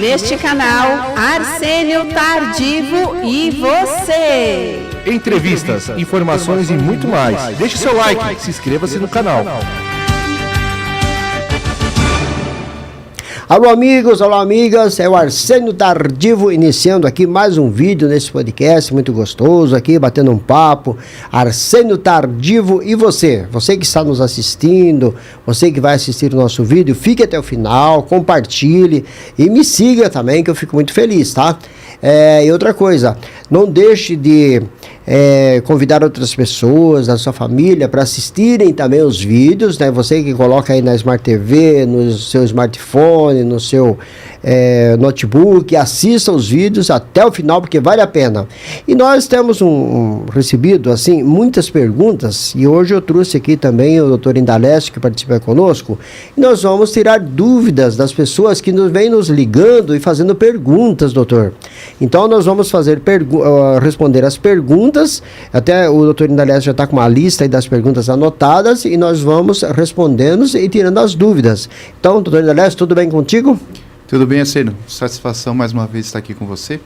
neste canal Arsênio Tardivo e você. Entrevistas, informações e muito mais. Deixe seu like, se inscreva-se no canal. Alô amigos, alô amigas, é o Arsênio Tardivo iniciando aqui mais um vídeo nesse podcast muito gostoso aqui, batendo um papo. Arsênio Tardivo e você que está nos assistindo, você que vai assistir o nosso vídeo, fique até o final, compartilhe e me siga também que eu fico muito feliz, tá? E outra coisa, não deixe de convidar outras pessoas da sua família para assistirem também os vídeos, né? Você que coloca aí na Smart TV, no seu smartphone, no seu notebook, assista os vídeos até o final porque vale a pena. E nós temos recebido assim muitas perguntas e hoje eu trouxe aqui também o Dr. Indalécio que participa conosco e nós vamos tirar dúvidas das pessoas que vêm nos ligando e fazendo perguntas, doutor. Então nós vamos responder as perguntas, até o doutor Indalécio já está com uma lista aí das perguntas anotadas e nós vamos respondendo e tirando as dúvidas. Então, doutor Indalécio, tudo bem contigo? Tudo bem, Arsênio. Satisfação mais uma vez estar aqui com você.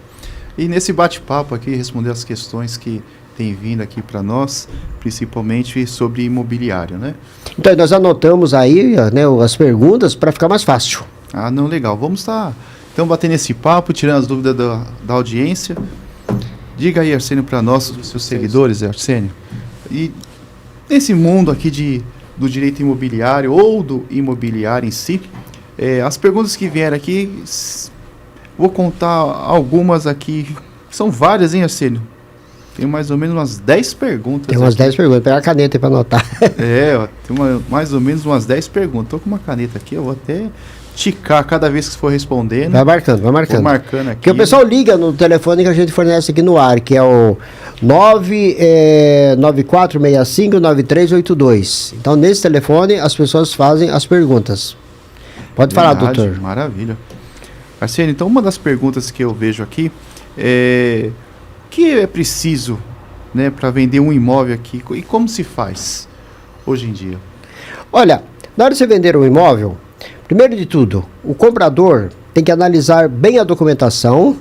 E nesse bate-papo aqui, responder as questões que tem vindo aqui para nós, principalmente sobre imobiliário, né? Então, nós anotamos aí, né, as perguntas para ficar mais fácil. Ah, não, legal. Vamos estar, então, batendo esse papo, tirando as dúvidas da audiência. Diga aí, Arsênio, para nós, os seus seguidores, Arsênio, e nesse mundo aqui do direito imobiliário ou do imobiliário em si, as perguntas que vieram aqui, vou contar algumas aqui, são várias, hein, Arsênio? Tem mais ou menos umas 10 perguntas. Tem umas 10 perguntas, pega a caneta aí para anotar. Tem mais ou menos umas 10 perguntas. Estou com uma caneta aqui, eu vou até ticar cada vez que for respondendo. Vai marcando. Vou marcando aqui. Porque o pessoal liga no telefone que a gente fornece aqui no ar, que é o 994659382. Então, nesse telefone, as pessoas fazem as perguntas. Pode falar, doutor. Maravilha. Arsênio, então uma das perguntas que eu vejo aqui que é preciso, né, para vender um imóvel aqui e como se faz hoje em dia? Olha, na hora de você vender um imóvel, primeiro de tudo, o comprador tem que analisar bem a documentação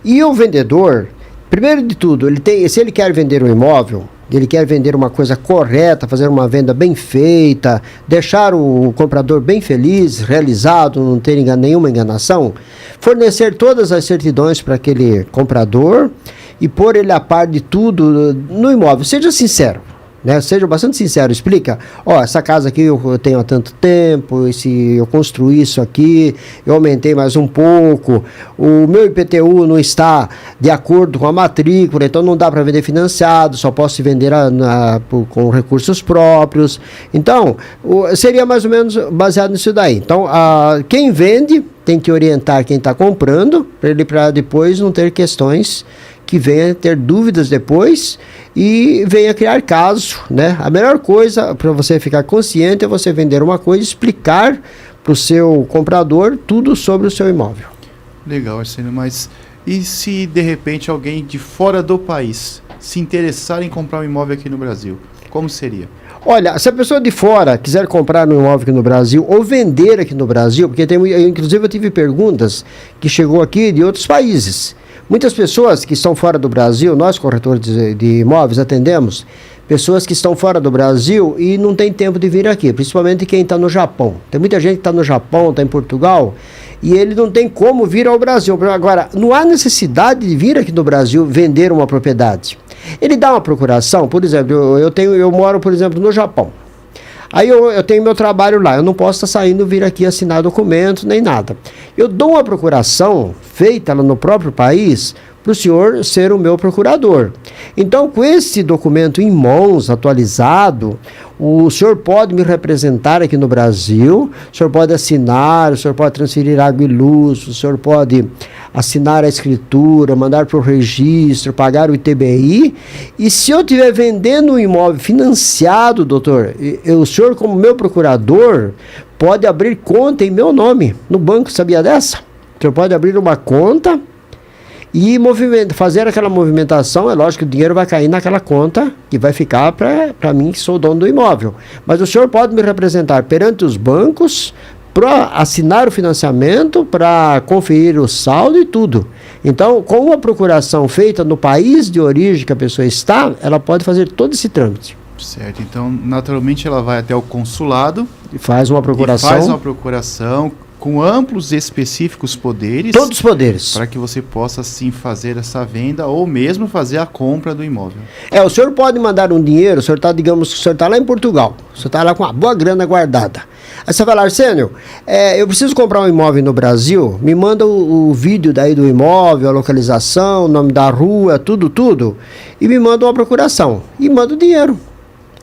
e o vendedor, primeiro de tudo, se ele quer vender um imóvel, ele quer vender uma coisa correta, fazer uma venda bem feita, deixar o comprador bem feliz, realizado, não ter nenhuma enganação, fornecer todas as certidões para aquele comprador e pôr ele a par de tudo no imóvel. Seja sincero, né? Seja bastante sincero, explica, essa casa aqui eu tenho há tanto tempo, eu construí isso aqui, eu aumentei mais um pouco, o meu IPTU não está de acordo com a matrícula, então não dá para vender financiado, só posso vender com recursos próprios. Então, seria mais ou menos baseado nisso daí. Então, quem vende tem que orientar quem está comprando, para depois não ter questões que venha ter dúvidas depois e venha criar caso, né? A melhor coisa para você ficar consciente é você vender uma coisa e explicar para o seu comprador tudo sobre o seu imóvel. Legal, Arsênio, mas e se de repente alguém de fora do país se interessar em comprar um imóvel aqui no Brasil, como seria? Olha, se a pessoa de fora quiser comprar um imóvel aqui no Brasil ou vender aqui no Brasil, porque inclusive eu tive perguntas que chegou aqui de outros países. Muitas pessoas que estão fora do Brasil, nós corretores de imóveis atendemos pessoas que estão fora do Brasil e não tem tempo de vir aqui, principalmente quem está no Japão. Tem muita gente que está no Japão, está em Portugal e ele não tem como vir ao Brasil. Agora, não há necessidade de vir aqui no Brasil vender uma propriedade. Ele dá uma procuração, por exemplo, eu moro, por exemplo, no Japão. Aí eu tenho meu trabalho lá, eu não posso estar saindo vir aqui assinar documento nem nada. Eu dou uma procuração feita lá no próprio país para o senhor ser o meu procurador. Então, com esse documento em mãos, atualizado, o senhor pode me representar aqui no Brasil, o senhor pode assinar, o senhor pode transferir água e luz, o senhor pode assinar a escritura, mandar para o registro, pagar o ITBI. E se eu estiver vendendo um imóvel financiado, doutor, o senhor, como meu procurador, pode abrir conta em meu nome no banco, sabia dessa? O senhor pode abrir uma conta e fazer aquela movimentação. É lógico que o dinheiro vai cair naquela conta e vai ficar para mim, que sou dono do imóvel. Mas o senhor pode me representar perante os bancos para assinar o financiamento, para conferir o saldo e tudo. Então, com uma procuração feita no país de origem que a pessoa está, ela pode fazer todo esse trâmite. Certo, então naturalmente ela vai até o consulado E faz uma procuração. e faz uma procuração com amplos e específicos poderes. Todos os poderes. Para que você possa sim fazer essa venda ou mesmo fazer a compra do imóvel. O senhor pode mandar um dinheiro, o senhor está, digamos, o senhor está lá em Portugal, o senhor está lá com uma boa grana guardada. Aí você vai lá, Arsênio, eu preciso comprar um imóvel no Brasil, me manda o vídeo daí do imóvel, a localização, o nome da rua, tudo, e me manda uma procuração, e manda o dinheiro.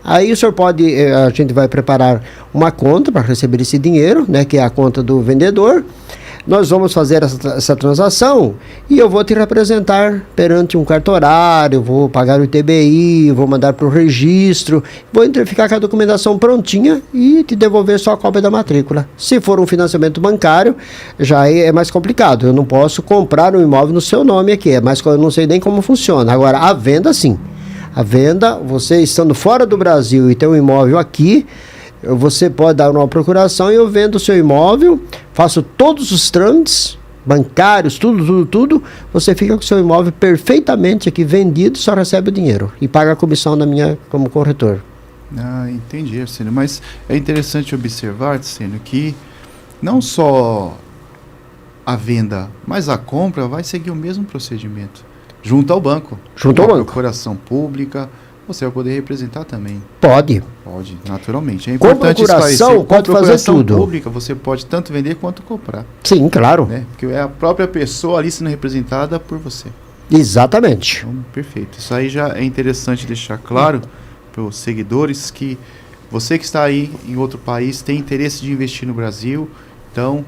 Aí o senhor pode, a gente vai preparar uma conta para receber esse dinheiro, né, que é a conta do vendedor. Nós vamos fazer essa transação e eu vou te representar perante um cartorário, vou pagar o ITBI, vou mandar para o registro, vou ficar com a documentação prontinha e te devolver só a cópia da matrícula. Se for um financiamento bancário, já é mais complicado. Eu não posso comprar um imóvel no seu nome aqui, mas eu não sei nem como funciona. Agora, a venda, sim. A venda, você estando fora do Brasil e ter um imóvel aqui, você pode dar uma procuração e eu vendo o seu imóvel, faço todos os trâmites bancários, tudo, você fica com o seu imóvel perfeitamente aqui vendido, só recebe o dinheiro e paga a comissão da minha como corretor. Ah, entendi, Arsênio. Mas é interessante observar, Arsênio, que não só a venda, mas a compra vai seguir o mesmo procedimento. Junto ao banco. Junto ao banco. Procuração pública, você vai poder representar também. Pode. Pode, naturalmente. É Com importante procuração, esclarecer. pode Com fazer procuração tudo. pública, você pode tanto vender quanto comprar. Sim, claro. Né? Porque é a própria pessoa ali sendo representada por você. Exatamente. Então, perfeito. Isso aí já é interessante deixar claro para os seguidores que você que está aí em outro país tem interesse de investir no Brasil, então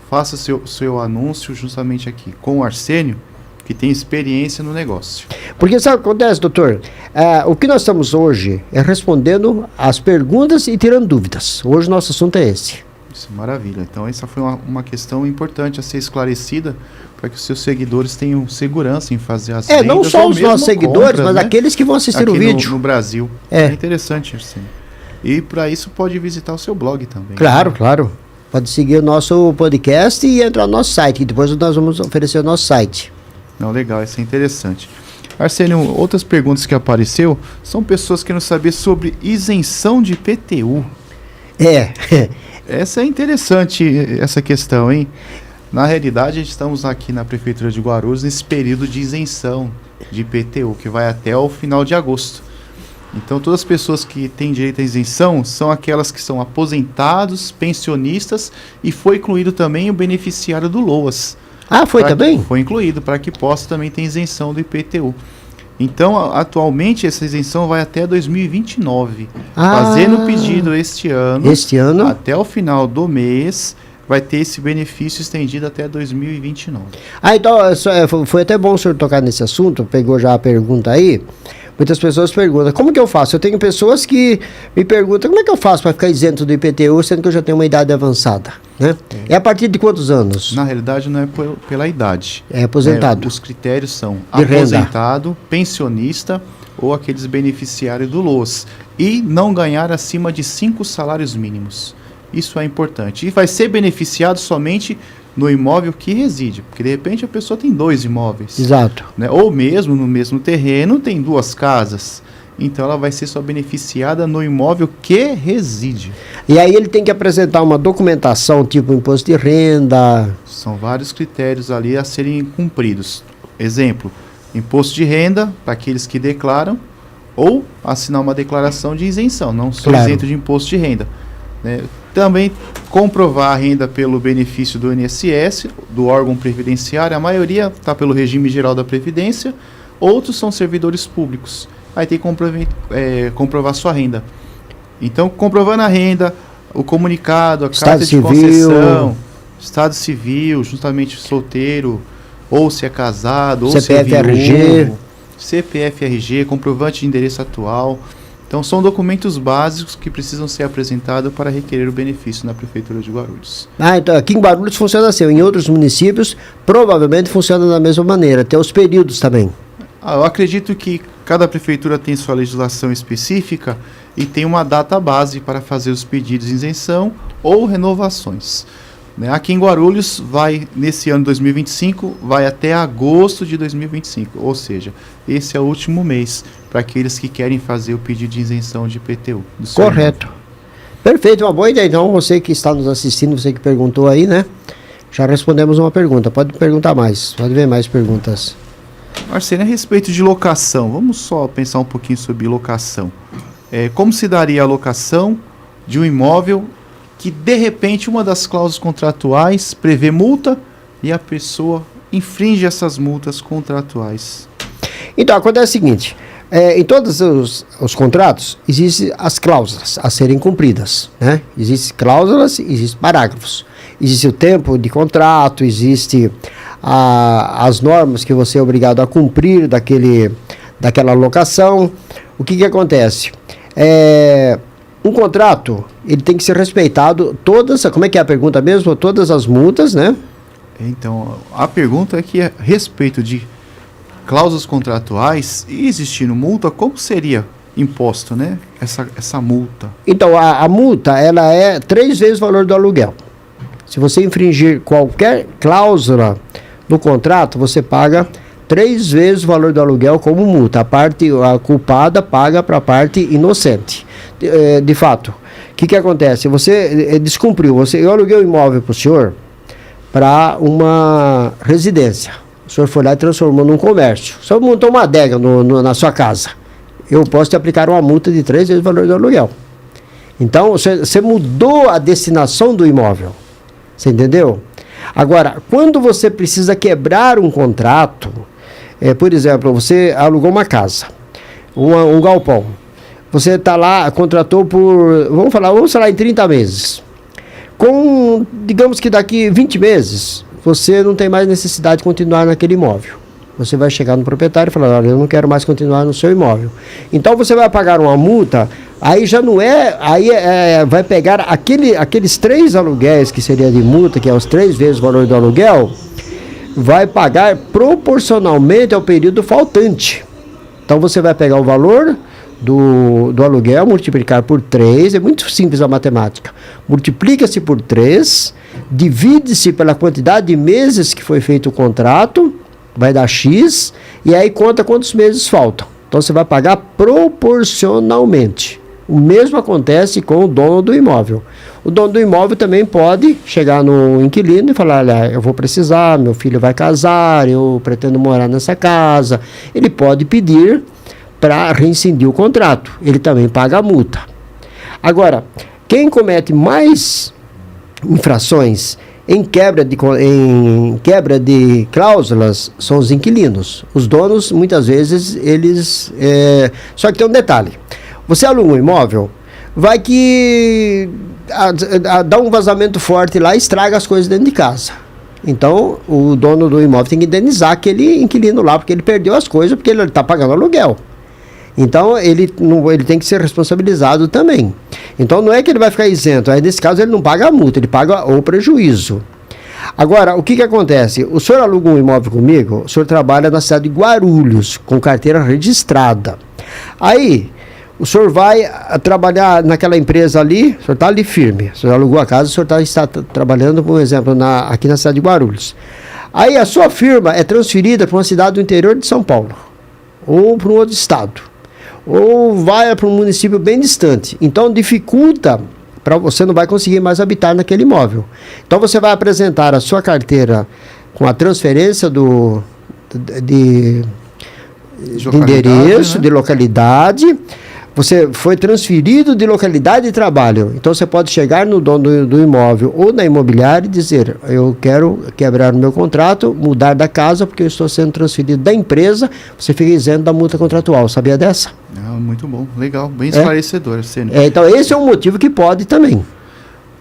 faça seu anúncio justamente aqui com o Arsênio, que tem experiência no negócio. Porque sabe o que acontece, doutor? O que nós estamos hoje é respondendo as perguntas e tirando dúvidas. Hoje o nosso assunto é esse. Isso, maravilha. Então essa foi uma questão importante a ser esclarecida para que os seus seguidores tenham segurança em fazer as vendas. Não só ou os mesmo nossos seguidores, compras, mas né? aqueles que vão assistir Aqui o vídeo. no Brasil. É interessante, Arsênio. E para isso pode visitar o seu blog também. Claro, claro. Pode seguir o nosso podcast e entrar no nosso site, que depois nós vamos oferecer o nosso site. Não, legal, isso é interessante. Arsênio, outras perguntas que apareceu são pessoas querendo saber sobre isenção de IPTU. Essa é interessante, essa questão, hein? Na realidade, estamos aqui na Prefeitura de Guarulhos nesse período de isenção de IPTU, que vai até o final de agosto. Então, todas as pessoas que têm direito à isenção são aquelas que são aposentados, pensionistas e foi incluído também o beneficiário do LOAS. Foi também? Foi incluído, para que possa também ter isenção do IPTU. Então, atualmente, essa isenção vai até 2029. Fazendo o pedido este ano, até o final do mês, vai ter esse benefício estendido até 2029. Então, foi até bom o senhor tocar nesse assunto, pegou já a pergunta aí. Muitas pessoas perguntam, como que eu faço? Eu tenho pessoas que me perguntam, como é que eu faço para ficar isento do IPTU, sendo que eu já tenho uma idade avançada? Né? É a partir de quantos anos? Na realidade, não é pela idade. É aposentado. Os critérios são De aposentado, renda. Pensionista ou aqueles beneficiários do LOAS. E não ganhar acima de 5 salários mínimos. Isso é importante. E vai ser beneficiado somente no imóvel que reside. Porque, de repente, a pessoa tem 2 imóveis. Exato. Né? Ou mesmo no mesmo terreno tem 2 casas. Então, ela vai ser só beneficiada no imóvel que reside. E aí ele tem que apresentar uma documentação, tipo imposto de renda. São vários critérios ali a serem cumpridos. Exemplo, imposto de renda para aqueles que declaram ou assinar uma declaração de isenção. Não sou isento de imposto de renda. Né? Também comprovar a renda pelo benefício do INSS, do órgão previdenciário. A maioria está pelo regime geral da Previdência, outros são servidores públicos. Aí tem que comprovar sua renda. Então, comprovando a renda, o comunicado, a carta de concessão, Estado Civil, justamente solteiro, ou se é casado, ou CPF, se é viúvo, CPF, RG, comprovante de endereço atual. Então, são documentos básicos que precisam ser apresentados para requerer o benefício na Prefeitura de Guarulhos. Então aqui em Guarulhos funciona assim. Em outros municípios, provavelmente funciona da mesma maneira. Tem os períodos também. Eu acredito que Cada prefeitura tem sua legislação específica e tem uma data base para fazer os pedidos de isenção ou renovações. Né? Aqui em Guarulhos, nesse ano 2025, vai até agosto de 2025, ou seja, esse é o último mês para aqueles que querem fazer o pedido de isenção de IPTU. Correto. Perfeito, uma boa ideia. Então, você que está nos assistindo, você que perguntou aí, né? Já respondemos uma pergunta. Pode perguntar mais, pode ver mais perguntas. Arsênio, a respeito de locação, vamos só pensar um pouquinho sobre locação. Como se daria a locação de um imóvel que, de repente, uma das cláusulas contratuais prevê multa e a pessoa infringe essas multas contratuais? Então, acontece o seguinte, em todos os contratos, existem as cláusulas a serem cumpridas, né? Existem cláusulas, existem parágrafos. Existe o tempo de contrato, existe as normas que você é obrigado a cumprir daquela locação. O que acontece? Um contrato, ele tem que ser respeitado como é que é a pergunta mesmo? Todas as multas, né? Então, a pergunta é que a respeito de cláusulas contratuais e existindo multa, como seria imposto, né? Essa multa. Então, a multa, ela é 3 vezes o valor do aluguel. Se você infringir qualquer cláusula do contrato, você paga 3 vezes o valor do aluguel como multa. A culpada paga para a parte inocente. De fato, o que acontece? Você descumpriu. Eu aluguei o imóvel para o senhor para uma residência. O senhor foi lá e transformou num comércio. O senhor montou uma adega na sua casa. Eu posso te aplicar uma multa de 3 vezes o valor do aluguel. Então, você mudou a destinação do imóvel. Você entendeu? Agora, quando você precisa quebrar um contrato, por exemplo, você alugou uma casa, um galpão. Você está lá, contratou vamos falar em 30 meses. Digamos que daqui 20 meses, você não tem mais necessidade de continuar naquele imóvel. Você vai chegar no proprietário e falar, olha, eu não quero mais continuar no seu imóvel. Então você vai pagar uma multa, aí já não vai pegar aqueles 3 aluguéis que seria de multa, que é os 3 vezes o valor do aluguel, vai pagar proporcionalmente ao período faltante. Então você vai pegar o valor do aluguel, multiplicar por 3, é muito simples a matemática. Multiplica-se por 3, divide-se pela quantidade de meses que foi feito o contrato, vai dar X, e aí conta quantos meses faltam. Então você vai pagar proporcionalmente. O mesmo acontece com o dono do imóvel. O dono do imóvel também pode chegar no inquilino e falar, olha, eu vou precisar, meu filho vai casar, eu pretendo morar nessa casa. Ele pode pedir para rescindir o contrato. Ele também paga a multa. Agora, quem comete mais infrações em quebra de cláusulas são os inquilinos. Os donos, muitas vezes, só que tem um detalhe. Você aluga um imóvel, vai que dá um vazamento forte lá e estraga as coisas dentro de casa. Então, o dono do imóvel tem que indenizar aquele inquilino lá, porque ele perdeu as coisas, porque ele está pagando aluguel. Então, ele tem que ser responsabilizado também. Então, não é que ele vai ficar isento. Aí, nesse caso, ele não paga a multa, ele paga o prejuízo. Agora, o que acontece? O senhor aluga um imóvel comigo, o senhor trabalha na cidade de Guarulhos, com carteira registrada. Aí, o senhor vai trabalhar naquela empresa ali, o senhor está ali firme. O senhor alugou a casa, o senhor está trabalhando, por exemplo, aqui na cidade de Guarulhos. Aí, a sua firma é transferida para uma cidade do interior de São Paulo, ou para um outro estado, ou vai para um município bem distante. Então, dificulta, você não vai conseguir mais habitar naquele imóvel. Então, você vai apresentar a sua carteira com a transferência de endereço, né? De localidade. Você foi transferido de localidade de trabalho. Então, você pode chegar no dono do imóvel ou na imobiliária e dizer, eu quero quebrar o meu contrato, mudar da casa, porque eu estou sendo transferido da empresa, você fica isento da multa contratual. Sabia dessa? Muito bom, legal, bem esclarecedor. Então, esse é um motivo que pode também.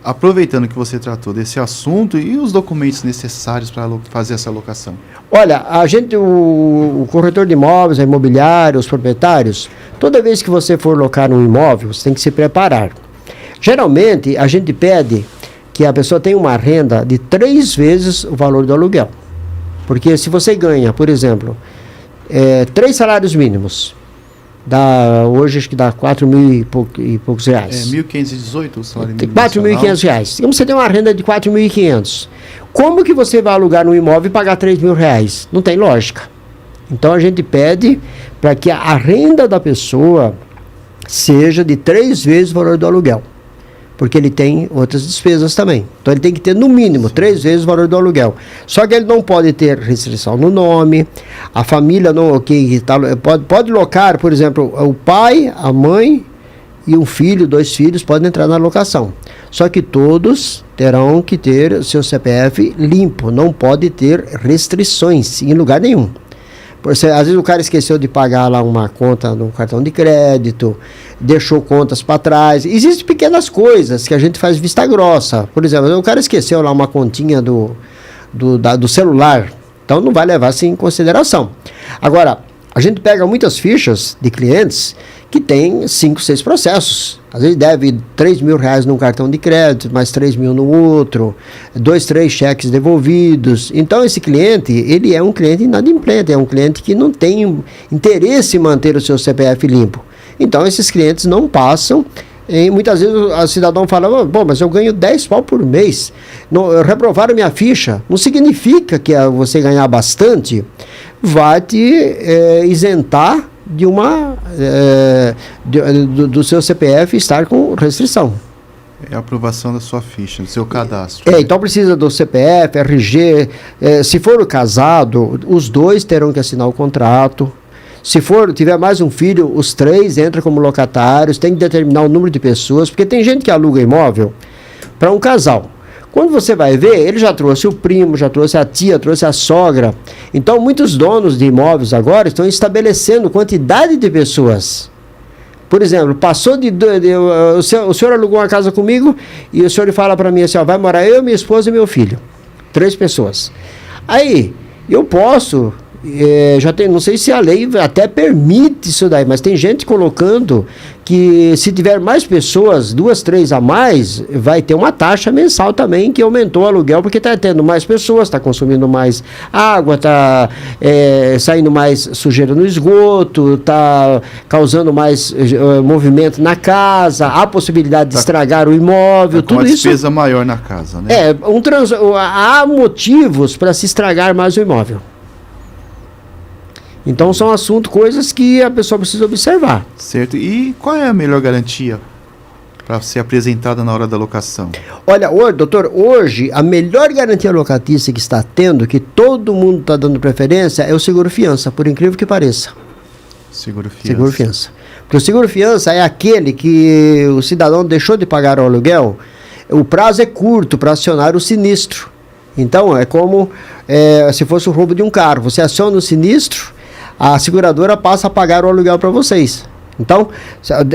Aproveitando que você tratou desse assunto, e os documentos necessários para fazer essa locação? Olha, o corretor de imóveis, a imobiliária, os proprietários, toda vez que você for locar um imóvel, você tem que se preparar. Geralmente, a gente pede que a pessoa tenha uma renda de 3 vezes o valor do aluguel. Porque se você ganha, por exemplo, 3 salários mínimos Hoje acho que dá 4 mil e poucos reais. 1.518 o salário mínimo 4.500 reais. Digamos que você tem uma renda de 4.500. Como que você vai alugar um imóvel e pagar 3 mil reais? Não tem lógica. Então a gente pede para que a renda da pessoa seja de 3 vezes o valor do aluguel. Porque ele tem outras despesas também. Então ele tem que ter no mínimo 3 vezes o valor do aluguel. Só que ele não pode ter restrição no nome, a família não, pode locar, por exemplo, o pai, a mãe e um filho, 2 filhos podem entrar na locação. Só que todos terão que ter seu CPF limpo, não pode ter restrições em lugar nenhum. Às vezes o cara esqueceu de pagar lá uma conta no cartão de crédito, deixou contas para trás. Existem pequenas coisas que a gente faz vista grossa. Por exemplo, o cara esqueceu lá uma continha do celular, então não vai levar isso em consideração. Agora, a gente pega muitas fichas de clientes que tem 5, 6 processos. Às vezes deve 3 mil reais num cartão de crédito, mais 3 mil no outro, 2, 3 cheques devolvidos. Então esse cliente, ele é um cliente inadimplente, é um cliente que não tem interesse em manter o seu CPF limpo. Então esses clientes não passam. E muitas vezes o cidadão fala, bom, mas eu ganho 10 pau por mês, reprovaram minha ficha. Não significa que você ganhar bastante vai te isentar de do seu CPF estar com restrição. É a aprovação da sua ficha, do seu cadastro. Então precisa do CPF, RG. Se for casado, os 2 terão que assinar o contrato. Se tiver mais um filho, os 3 entram como locatários, tem que determinar o número de pessoas, porque tem gente que aluga imóvel para um casal. Quando você vai ver, ele já trouxe o primo, já trouxe a tia, trouxe a sogra. Então, muitos donos de imóveis agora estão estabelecendo quantidade de pessoas. Por exemplo, passou o senhor alugou uma casa comigo e o senhor fala para mim assim, vai morar eu, minha esposa e meu filho. 3 pessoas. Aí, eu posso... não sei se a lei até permite isso daí, mas tem gente colocando que se tiver mais pessoas, 2, 3 a mais, vai ter uma taxa mensal também que aumentou o aluguel, porque está tendo mais pessoas, está consumindo mais água, está saindo mais sujeira no esgoto, está causando mais movimento na casa, há possibilidade de estragar o imóvel, tudo isso. Uma despesa maior na casa, né? Há motivos para se estragar mais o imóvel. Então são coisas que a pessoa precisa observar. Certo. E qual é a melhor garantia para ser apresentada na hora da locação? Olha, doutor, hoje a melhor garantia locatícia que está tendo, que todo mundo está dando preferência, é o seguro-fiança, por incrível que pareça. Seguro-fiança. Seguro-fiança. Porque o seguro-fiança é aquele que o cidadão deixou de pagar o aluguel, o prazo é curto para acionar o sinistro. Então é como se fosse o roubo de um carro. Você aciona o sinistro, a seguradora passa a pagar o aluguel para vocês. Então,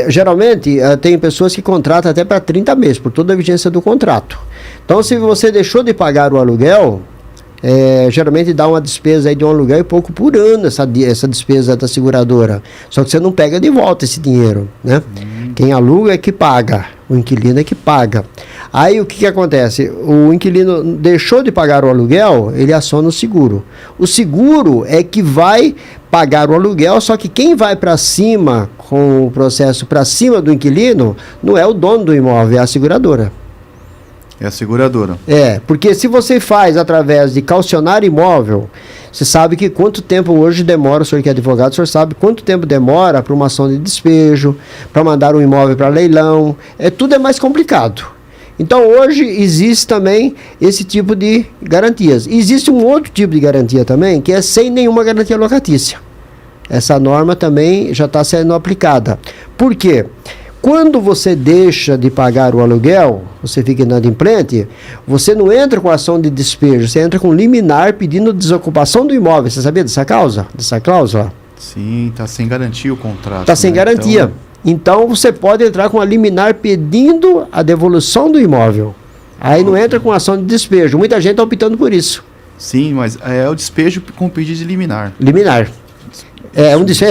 geralmente, tem pessoas que contratam até para 30 meses, por toda a vigência do contrato. Então, se você deixou de pagar o aluguel, geralmente dá uma despesa aí de um aluguel e pouco por ano, essa despesa da seguradora. Só que você não pega de volta esse dinheiro, né? Quem aluga é que paga, o inquilino é que paga. Aí o que acontece? O inquilino deixou de pagar o aluguel, ele aciona o seguro. O seguro é que vai pagar o aluguel, só que quem vai para cima, com o processo para cima do inquilino, não é o dono do imóvel, é a seguradora. É a seguradora. Porque se você faz através de calcionar imóvel, você sabe que quanto tempo hoje demora, o senhor que é advogado, o senhor sabe quanto tempo demora para uma ação de despejo, para mandar um imóvel para leilão, tudo é mais complicado. Então hoje existe também esse tipo de garantias. Existe um outro tipo de garantia também, que é sem nenhuma garantia locatícia. Essa norma também já está sendo aplicada. Por quê? Quando você deixa de pagar o aluguel, você fica inadimplente, você não entra com ação de despejo, você entra com liminar pedindo desocupação do imóvel. Você sabia dessa cláusula? Sim, está sem garantia o contrato. Está sem garantia. Então você pode entrar com a liminar pedindo a devolução do imóvel. Aí não entra com ação de despejo. Muita gente está optando por isso. Sim, mas é o despejo com pedido de liminar. Liminar.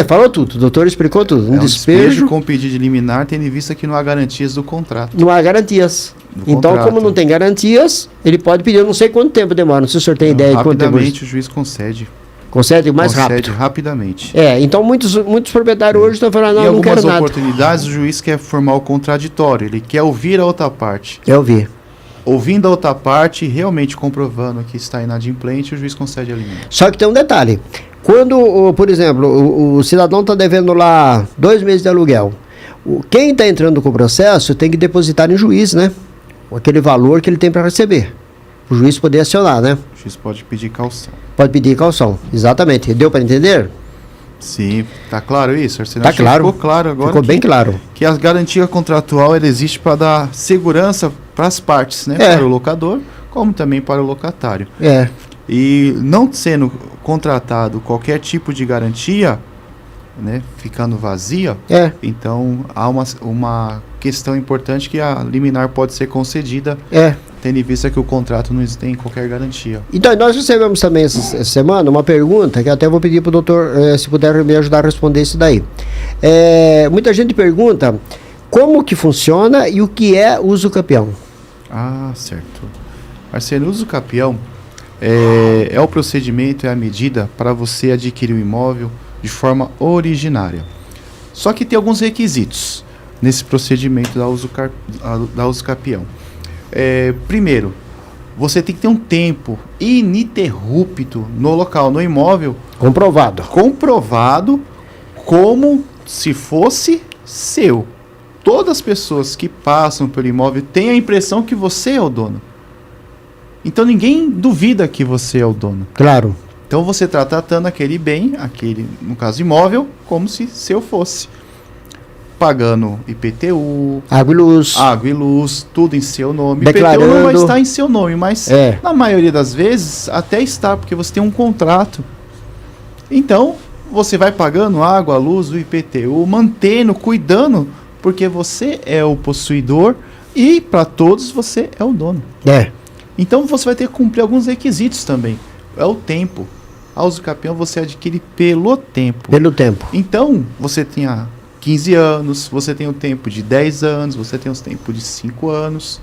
Falou tudo, o doutor explicou tudo. Um despejo com pedido de liminar, tendo em vista que não há garantias do contrato. Não há garantias. Então, como não tem garantias, ele pode pedir, eu não sei quanto tempo demora. Não sei se o senhor tem ideia de quanto tempo. Rapidamente o juiz concede. Concede mais concede rápido. rapidamente. Então muitos proprietários hoje estão falando, Em não quero algumas nada. oportunidades, o juiz quer formar o contraditório, ele quer ouvir a outra parte. Eu vi. Ouvindo a outra parte, realmente comprovando que está inadimplente, o juiz concede alimento. Só que tem um detalhe. Quando, por exemplo, o cidadão está devendo lá 2 meses de aluguel, quem está entrando com o processo tem que depositar em juiz, né? Aquele valor que ele tem para receber. O juiz poder acionar, né? O juiz pode pedir caução. Pode pedir caução, exatamente. Deu para entender? Sim, tá claro isso, Arsenio? Tá Acho que claro. Ficou claro agora. Ficou bem claro. Que a garantia contratual ela existe para dar segurança para as partes, né? É. Para o locador, como também para o locatário. É. E não sendo contratado qualquer tipo de garantia, né, ficando vazia, É. então há uma questão importante que a liminar pode ser concedida, É. tendo em vista que o contrato não tem qualquer garantia. Então, nós recebemos também essa semana uma pergunta que até vou pedir para o doutor, se puder me ajudar a responder isso daí. Muita gente pergunta como que funciona e o que é uso capião. Ah, certo. Arsenio, o uso capião é o procedimento, é a medida para você adquirir o imóvel de forma originária. Só que tem alguns requisitos nesse procedimento da uso capião. Primeiro, você tem que ter um tempo ininterrupto no local, no imóvel, Comprovado. comprovado como se fosse seu. Todas as pessoas que passam pelo imóvel têm a impressão que você é o dono. Então ninguém duvida que você é o dono. Claro. Então você está tratando aquele bem, no caso imóvel, como se seu fosse. Pagando IPTU, Água e luz. água e luz, tudo em seu nome. Declarando. IPTU não vai estar em seu nome, mas É. na maioria das vezes até está, porque você tem um contrato. Então, você vai pagando água, luz, o IPTU, mantendo, cuidando, porque você é o possuidor e para todos você é o dono. Então você vai ter que cumprir alguns requisitos também. É o tempo. A uso capião você adquire pelo tempo. Pelo tempo. Então, você tem 15 anos, você tem o tempo de 10 anos, você tem o tempo de 5 anos,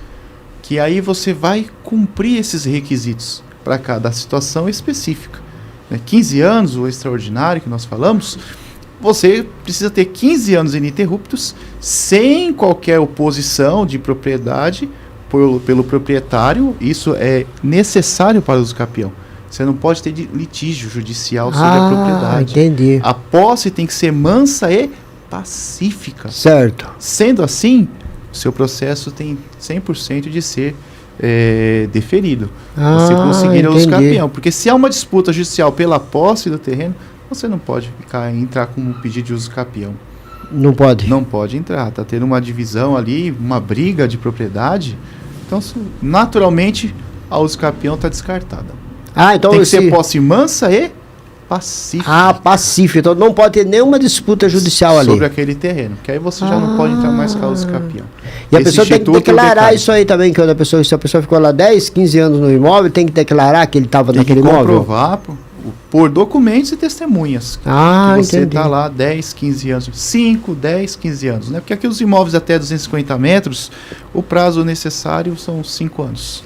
que aí você vai cumprir esses requisitos para cada situação específica. 15 anos, o extraordinário que nós falamos, você precisa ter 15 anos ininterruptos, sem qualquer oposição de propriedade pelo proprietário. Isso é necessário para o uso capião. Você não pode ter litígio judicial sobre a propriedade. Entendi. A posse tem que ser mansa e pacífica. Certo. Sendo assim, o seu processo tem 100% de ser deferido. Você conseguir o uso capião. Porque se há uma disputa judicial pela posse do terreno, você não pode entrar com um pedido de uso capião. Não pode. Não pode entrar. Está tendo uma divisão ali, uma briga de propriedade. Então, naturalmente, a uso capião está descartada. Então tem que ser posse mansa e pacífica. Pacífico. Então não pode ter nenhuma disputa judicial ali. Sobre aquele terreno. Que aí você já não pode entrar mais com a uso capião. E a pessoa tem que declarar isso aí também, que se a pessoa ficou lá 10, 15 anos no imóvel, tem que declarar que ele estava naquele imóvel? Tem que comprovar por documentos e testemunhas. Que você está lá 10, 15 anos. 5, 10, 15 anos. Né? Porque aqui os imóveis até 250 metros, o prazo necessário são 5 anos.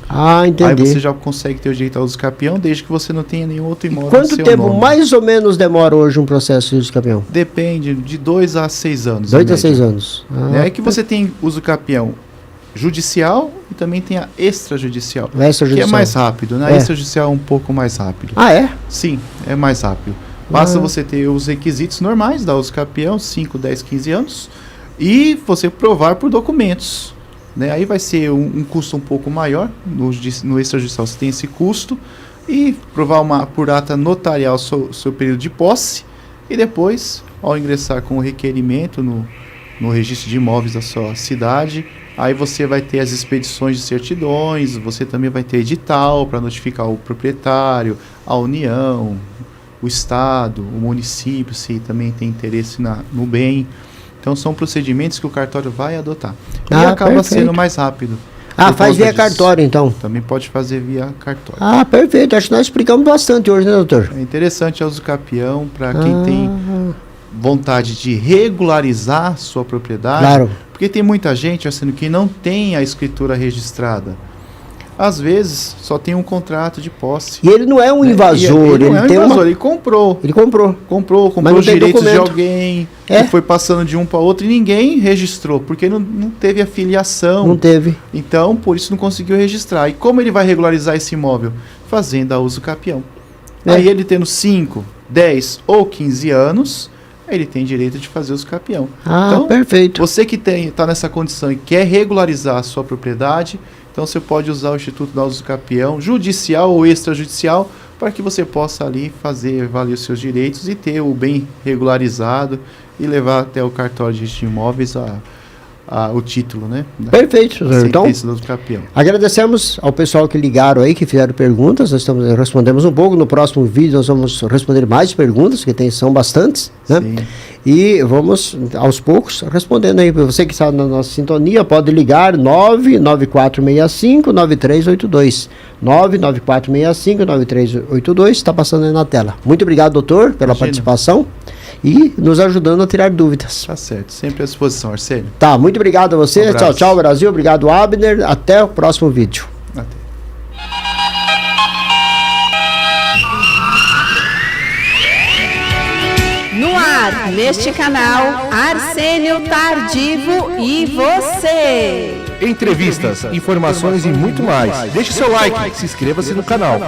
Entendi. Aí você já consegue ter o direito ao uso capião, desde que você não tenha nenhum outro imóvel. Quanto tempo mais ou menos demora hoje um processo de uso capião? Depende, de 2 a 6 anos. 2 a 6 anos. É que você tem uso capião judicial e também tem a extrajudicial. Que é mais rápido, né? A extrajudicial é um pouco mais rápido. Sim, é mais rápido. Basta você ter os requisitos normais da uso capião, 5, 10, 15 anos, e você provar por documentos. Né? Aí vai ser um custo um pouco maior. No extrajudicial você tem esse custo. E provar por ata notarial seu período de posse. E depois, ao ingressar com o requerimento no registro de imóveis da sua cidade, aí você vai ter as expedições de certidões, você também vai ter edital para notificar o proprietário, a União, o Estado, o município, se também tem interesse no bem. Então são procedimentos que o cartório vai adotar. E acaba sendo mais rápido. Faz via cartório, então. Também pode fazer via cartório. Perfeito. Acho que nós explicamos bastante hoje, né, doutor? É interessante a uso capião para quem tem vontade de regularizar sua propriedade. Claro. Porque tem muita gente, assim, que não tem a escritura registrada. Às vezes, só tem um contrato de posse. E ele não é um invasor, Ele não é um tem invasor, ele comprou. Ele comprou. Comprou Mas não os tem direitos de documento. alguém, É. e foi passando de um para outro e ninguém registrou, porque não teve afiliação. Não teve. Então, por isso não conseguiu registrar. E como ele vai regularizar esse imóvel? Fazendo a uso capião. É. Aí ele tendo 5, 10 ou 15 anos, ele tem direito de fazer uso capião. Ah, Então, perfeito. você que está nessa condição e quer regularizar a sua propriedade, então você pode usar o Instituto da Uso Capião, judicial ou extrajudicial, para que você possa ali fazer valer os seus direitos e ter o bem regularizado e levar até o cartório de registro de imóveis o título, né? Perfeito, doutor. Então, Sentença do uso capião. agradecemos ao pessoal que ligaram aí, que fizeram perguntas. Nós respondemos um pouco. No próximo vídeo nós vamos responder mais perguntas, que são bastantes, né? Sim. E vamos, aos poucos, respondendo aí. Você que está na nossa sintonia, pode ligar 99465-9382. 99465-9382. Está passando aí na tela. Muito obrigado, doutor, pela Imagina. participação e nos ajudando a tirar dúvidas. Tá certo. Sempre à disposição, Arsênio. Tá, muito obrigado a você. Um abraço. Tchau, Brasil. Obrigado, Abner. Até o próximo vídeo. Até. No ar, neste canal, Arsênio Tardivo e você. Entrevistas, informações e muito mais. Deixe seu like, se inscreva-se no canal.